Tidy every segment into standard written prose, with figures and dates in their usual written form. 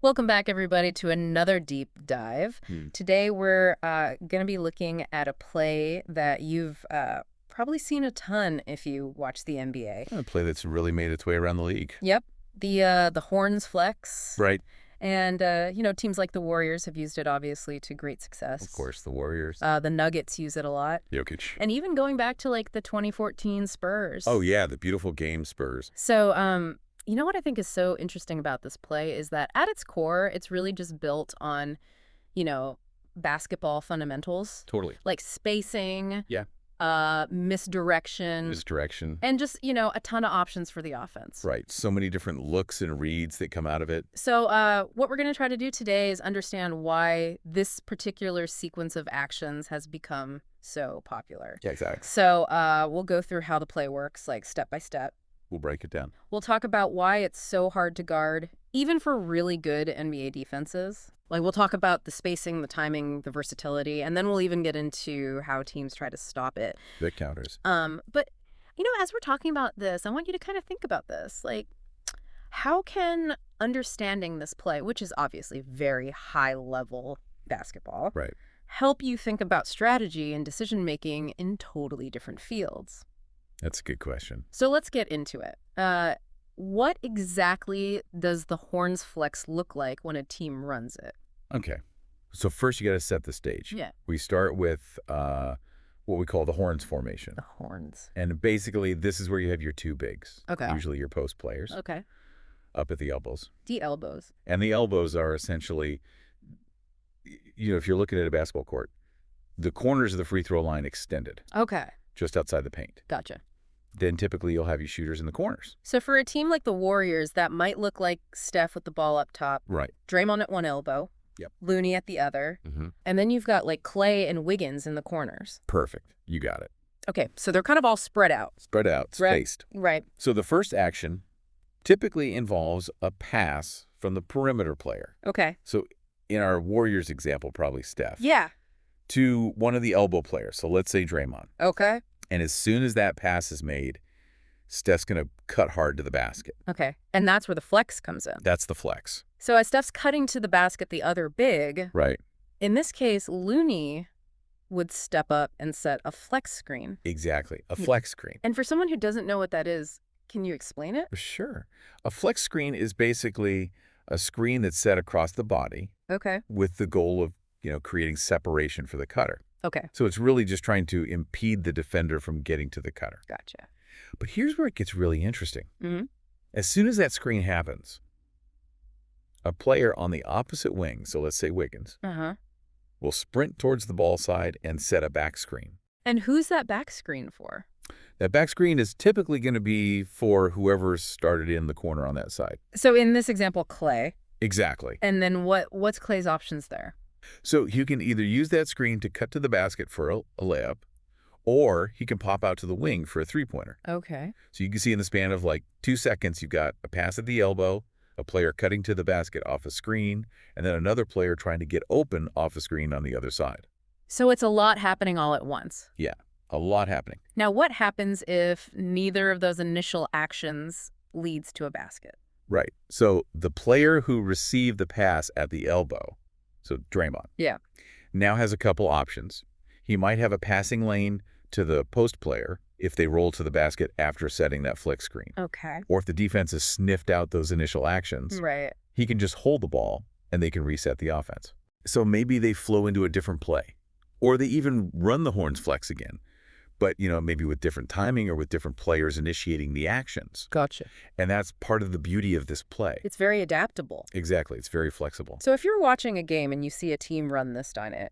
Welcome back, everybody, to another deep dive. Hmm. Today, we're going to be looking at a play that you've probably seen a ton if you watch the NBA. A play that's really made its way around the league. Yep, the Horns Flex, Right. and teams like the Warriors have used it obviously to great success. Of course, the Warriors. The Nuggets use it a lot, Jokic. and even going back to like the 2014 Spurs. Oh, yeah, the beautiful game Spurs. So, you know what I think is so interesting about this play is that at its core, it's really just built on, basketball fundamentals, Totally. like spacing, Yeah. misdirection, Misdirection. and just, a ton of options for the offense. Right. So many different looks and reads that come out of it. So, what we're going to try to do today is understand why this particular sequence of actions has become so popular. Yeah, exactly. So, we'll go through how the play works, like step by step. We'll break it down. We'll talk about why it's so hard to guard, even for really good NBA defenses. Like, we'll talk about the spacing, the timing, the versatility, and then we'll even get into how teams try to stop it. Bit counters. But, as we're talking about this, I want you to kind of think about this. Like, how can understanding this play, which is obviously very high-level basketball, Right. help you think about strategy and decision-making in totally different fields? That's a good question. So let's get into it. What exactly does the Horns Flex look like when a team runs it? Okay. So first you got to set the stage. Yeah. We start with what we call the Horns formation. The Horns. And basically, this is where you have your two bigs. Okay. Usually your post players Okay. up at the elbows. The elbows. And the elbows are essentially, if you're looking at a basketball court, the corners of the free throw line extended Okay. just outside the paint. Gotcha. Then typically you'll have your shooters in the corners. So for a team like the Warriors, that might look like Steph with the ball up top, Right. Draymond at one elbow, Yep. Looney at the other, Mm-hmm. and then you've got like Clay and Wiggins in the corners. Perfect. You got it. Okay, so they're kind of all spread out. Spread out, Right. spaced. Right. So the first action typically involves a pass from the perimeter player. Okay. So in our Warriors example, probably Steph. Yeah. To one of the elbow players. So let's say Draymond. Okay. And as soon as that pass is made, Steph's going to cut hard to the basket. Okay. And that's where the flex comes in. That's the flex. So as Steph's cutting to the basket, the other big, Right. in this case, Looney would step up and set a flex screen. Exactly. A Yeah. flex screen. And for someone who doesn't know what that is, can you explain it? Sure. A flex screen is basically a screen that's set across the body Okay. with the goal of, creating separation for the cutter. Okay. So it's really just trying to impede the defender from getting to the cutter. Gotcha. But here's where it gets really interesting. Mm-hmm. As soon as that screen happens, a player on the opposite wing, so let's say Wiggins, Uh-huh. will sprint towards the ball side and set a back screen. And who's that back screen for? That back screen is typically going to be for whoever started in the corner on that side. So in this example, Clay. Exactly. And then what's Clay's options there? So you can either use that screen to cut to the basket for a layup, or he can pop out to the wing for a three-pointer. Okay. So you can see in the span of like 2 seconds, you've got a pass at the elbow, a player cutting to the basket off a screen, and then another player trying to get open off a screen on the other side. So it's a lot happening all at once. Yeah, a lot happening. Now, what happens if neither of those initial actions leads to a basket? Right. So the player who received the pass at the elbow, so Draymond, Yeah. now has a couple options. He might have a passing lane to the post player if they roll to the basket after setting that flick screen. Okay. Or if the defense has sniffed out those initial actions, Right. he can just hold the ball and they can reset the offense. So maybe they flow into a different play. Or they even run the Horns Flex again, but maybe with different timing or with different players initiating the actions. Gotcha. And that's part of the beauty of this play. It's very adaptable. Exactly. It's very flexible. So if you're watching a game and you see a team run this Dynit,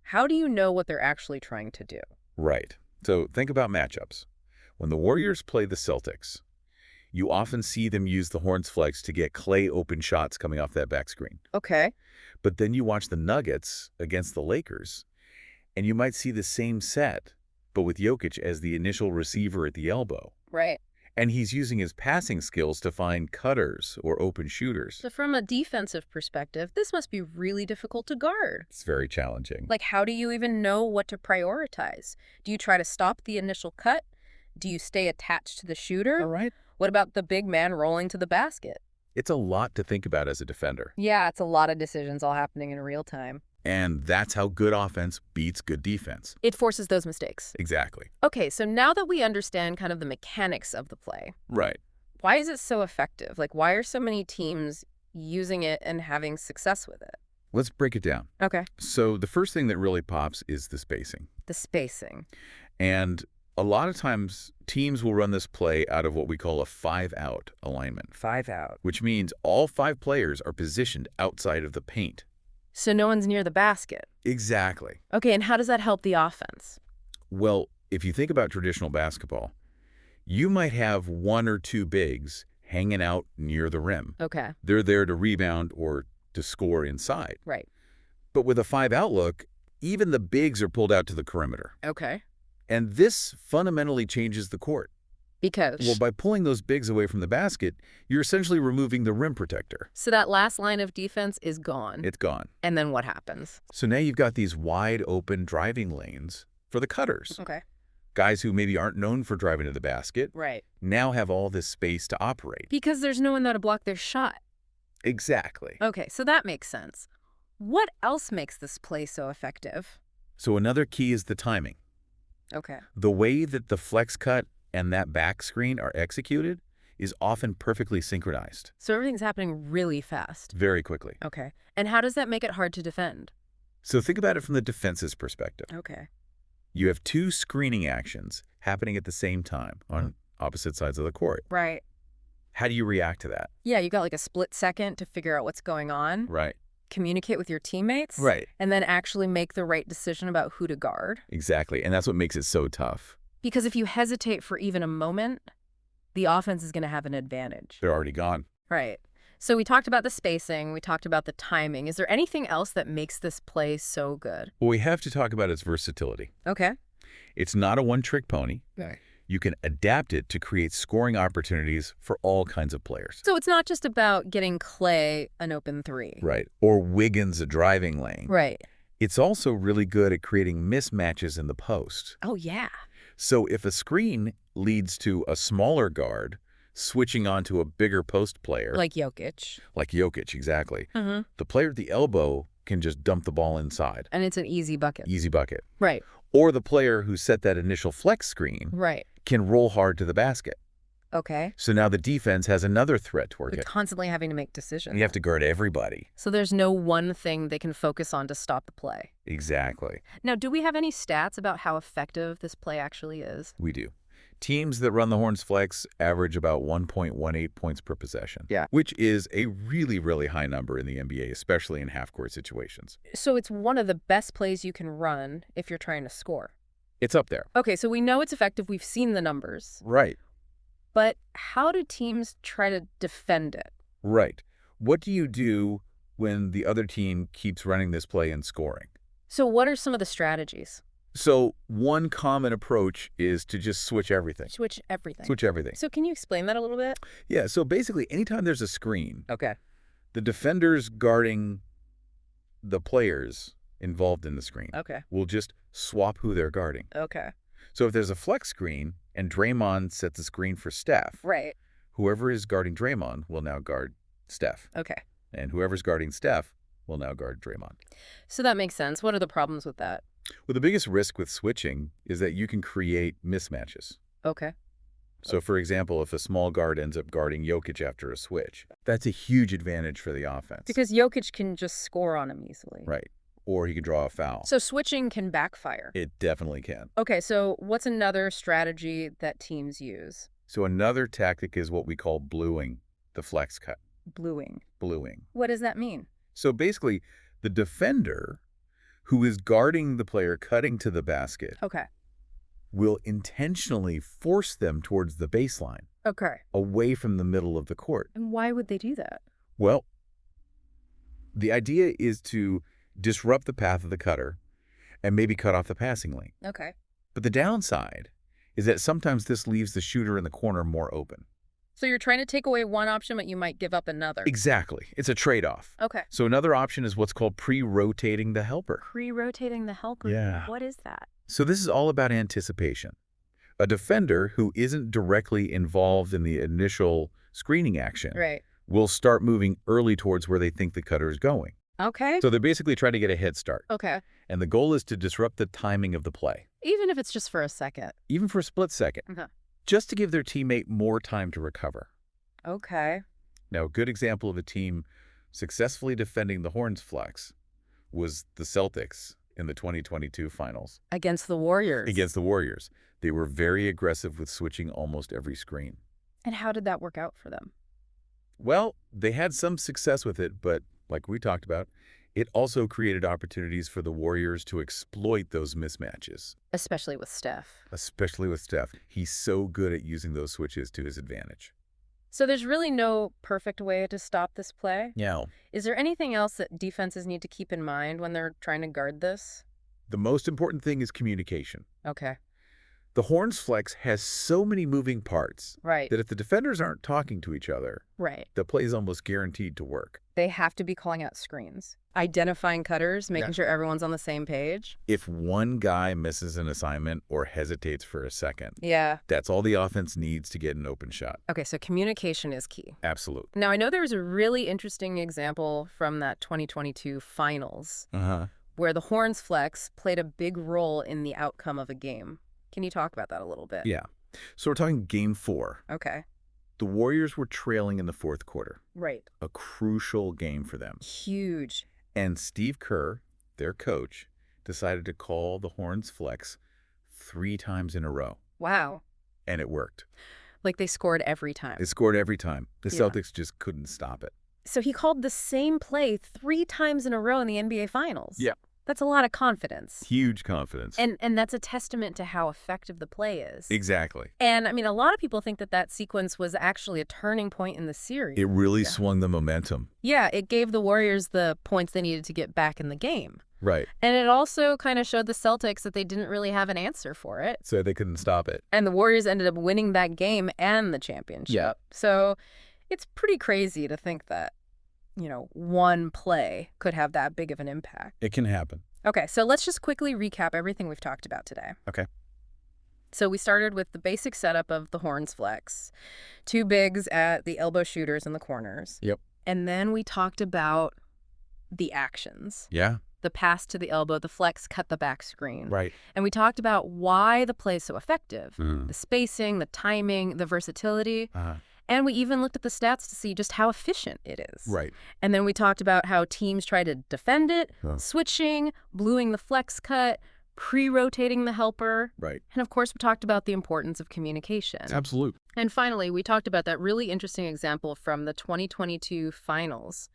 how do you know what they're actually trying to do? Right. So think about matchups. When the Warriors play the Celtics, you often see them use the Horns Flex to get Clay open shots coming off that back screen. Okay. But then you watch the Nuggets against the Lakers, and you might see the same set, but with Jokic as the initial receiver at the elbow. Right. And he's using his passing skills to find cutters or open shooters. So from a defensive perspective, this must be really difficult to guard. It's very challenging. Like, how do you even know what to prioritize? Do you try to stop the initial cut? Do you stay attached to the shooter? All right. What about the big man rolling to the basket? It's a lot to think about as a defender. Yeah, it's a lot of decisions all happening in real time. And that's how good offense beats good defense. It forces those mistakes. Exactly. Okay, so now that we understand kind of the mechanics of the play, Right. why is it so effective? Like, why are so many teams using it and having success with it? Let's break it down. Okay. So the first thing that really pops is the spacing. The spacing. And a lot of times teams will run this play out of what we call a 5-out alignment, 5 out. which means all 5 players are positioned outside of the paint. So no one's near the basket. Exactly. Okay, and how does that help the offense? Well, if you think about traditional basketball, you might have 1 or 2 bigs hanging out near the rim. Okay, They're there to rebound or to score inside. right. But with a 5-out look, even the bigs are pulled out to the perimeter. Okay. And this fundamentally changes the court. Because? Well, by pulling those bigs away from the basket, you're essentially removing the rim protector. So that last line of defense is gone. It's gone. And then what happens? So now you've got these wide open driving lanes for the cutters. Okay. Guys who maybe aren't known for driving to the basket Right. now have all this space to operate. Because there's no one there to block their shot. Exactly. Okay, so that makes sense. What else makes this play so effective? So another key is the timing. Okay. The way that the flex cut and that back screen are executed is often perfectly synchronized. So everything's happening really fast. Very quickly. Okay. And how does that make it hard to defend? So think about it from the defense's perspective. Okay. You have 2 screening actions happening at the same time on opposite sides of the court. Right. How do you react to that? Yeah, you got like a split second to figure out what's going on, Right. communicate with your teammates, Right. and then actually make the right decision about who to guard. Exactly. And that's what makes it so tough. Because if you hesitate for even a moment, the offense is going to have an advantage. They're already gone. Right. So we talked about the spacing, we talked about the timing. Is there anything else that makes this play so good? What we have to talk about is versatility. Okay. It's not a one-trick pony. Right. You can adapt it to create scoring opportunities for all kinds of players. So it's not just about getting Clay an open 3. Right. Or Wiggins a driving lane. Right. It's also really good at creating mismatches in the post. Oh, yeah. So if a screen leads to a smaller guard switching onto a bigger post player, Like Jokic. like Jokic, exactly, Mm-hmm. the player at the elbow can just dump the ball inside. And it's an easy bucket. Easy bucket. Right. Or the player who set that initial flex screen Right. can roll hard to the basket. Okay. So now the defense has another threat to work They're it. constantly having to make decisions. And you have to guard everybody. So there's no one thing they can focus on to stop the play. Exactly. Now, do we have any stats about how effective this play actually is? We do. Teams that run the Horns Flex average about 1.18 points per possession. Yeah. Which is a really, really high number in the NBA, especially in half-court situations. So it's one of the best plays you can run if you're trying to score. It's up there. Okay, so we know it's effective. We've seen the numbers. Right. But how do teams try to defend it? Right. What do you do when the other team keeps running this play and scoring? So what are some of the strategies? So one common approach is to just switch everything. Switch everything. Switch everything. So can you explain that a little bit? Yeah, so basically anytime there's a screen, Okay. the defenders guarding the players involved in the screen Okay. will just swap who they're guarding. Okay. So if there's a flex screen and Draymond sets a screen for Steph, Right. whoever is guarding Draymond will now guard Steph. Okay. And whoever's guarding Steph will now guard Draymond. So that makes sense. What are the problems with that? Well, the biggest risk with switching is that you can create mismatches. Okay. So, for example, if a small guard ends up guarding Jokic after a switch, that's a huge advantage for the offense. Because Jokic can just score on him easily. Right. Or he can draw a foul. So switching can backfire. It definitely can. Okay, so what's another strategy that teams use? So another tactic is what we call bluing, the flex cut. Bluing. Bluing. What does that mean? So basically, the defender who is guarding the player cutting to the basket Okay. will intentionally force them towards the baseline, Okay. away from the middle of the court. And why would they do that? Well, the idea is to disrupt the path of the cutter and maybe cut off the passing lane. Okay. But the downside is that sometimes this leaves the shooter in the corner more open. So you're trying to take away one option, but you might give up another. Exactly. It's a trade-off. Okay. So another option is what's called pre-rotating the helper. Pre-rotating the helper. Yeah. What is that? So this is all about anticipation. A defender who isn't directly involved in the initial screening action Right. will start moving early towards where they think the cutter is going. Okay. So they're basically trying to get a head start. Okay. And the goal is to disrupt the timing of the play, Even if it's just for a second. even for a split second, Okay. just to give their teammate more time to recover. Okay. Now, a good example of a team successfully defending the Horns flex was the Celtics in the 2022 finals Against the Warriors. against the Warriors. They were very aggressive with switching almost every screen. And how did that work out for them? Well, they had some success with it, but like we talked about, it also created opportunities for the Warriors to exploit those mismatches, Especially with Steph. especially with Steph. He's so good at using those switches to his advantage. So there's really no perfect way to stop this play? Now, Is there anything else that defenses need to keep in mind when they're trying to guard this? the most important thing is communication. Okay. The Horns flex has so many moving parts Right. that if the defenders aren't talking to each other, Right. the play is almost guaranteed to work. They have to be calling out screens, identifying cutters, making Yeah. sure everyone's on the same page. If one guy misses an assignment or hesitates for a second, Yeah. that's all the offense needs to get an open shot. Okay, so communication is key. Absolute. Now, I know there was a really interesting example from that 2022 finals Uh-huh. where the Horns flex played a big role in the outcome of a game. Can you talk about that a little bit? Yeah. So we're talking game 4. Okay. The Warriors were trailing in the fourth quarter, Right. a crucial game for them. Huge. And Steve Kerr, their coach, decided to call the Horns flex 3 times in a row. Wow. And it worked. Like they scored every time. They scored every time. The Yeah. Celtics just couldn't stop it. So he called the same play 3 times in a row in the NBA Finals. Yeah. That's a lot of confidence. Huge confidence. And that's a testament to how effective the play is. Exactly. And, I mean, a lot of people think that that sequence was actually a turning point in the series. It really Yeah. swung the momentum. Yeah, it gave the Warriors the points they needed to get back in the game. Right. And it also kind of showed the Celtics that they didn't really have an answer for it. So they couldn't stop it. And the Warriors ended up winning that game and the championship. Yeah. So it's pretty crazy to think that, one play could have that big of an impact. It can happen. Okay, so let's just quickly recap everything we've talked about today. Okay. So we started with the basic setup of the Horns flex, 2 bigs at the elbow shooters in the corners. Yep. And then we talked about the actions. Yeah. The pass to the elbow, the flex cut the back screen. Right. And we talked about why the play is so effective. Mhm. The spacing, the timing, the versatility. Uh-huh. And we even looked at the stats to see just how efficient it is. Right. And then we talked about how teams try to defend it, Huh. switching, bluing the flex cut, pre-rotating the helper. Right. And of course, we talked about the importance of communication. Absolute. And finally, we talked about that really interesting example from the 2022 finals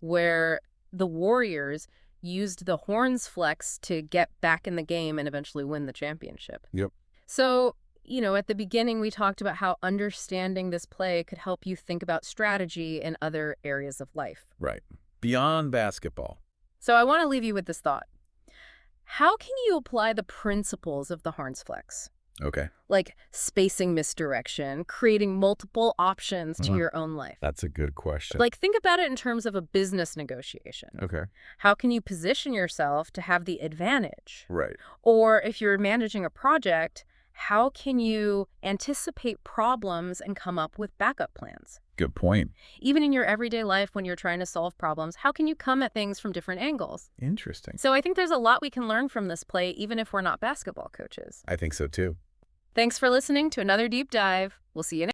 where the Warriors used the Horns flex to get back in the game and eventually win the championship. Yep. So, at the beginning, we talked about how understanding this play could help you think about strategy in other areas of life. Right. Beyond basketball. So I want to leave you with this thought. How can you apply the principles of the Horns flex? Okay. Like spacing misdirection, creating multiple options to Uh-huh. your own life. That's a good question. Like, think about it in terms of a business negotiation. Okay. How can you position yourself to have the advantage? Right. Or if you're managing a project, how can you anticipate problems and come up with backup plans? Good point. Even in your everyday life when you're trying to solve problems, how can you come at things from different angles? Interesting. So I think there's a lot we can learn from this play, even if we're not basketball coaches. I think so too. Thanks for listening to another deep dive. We'll see you next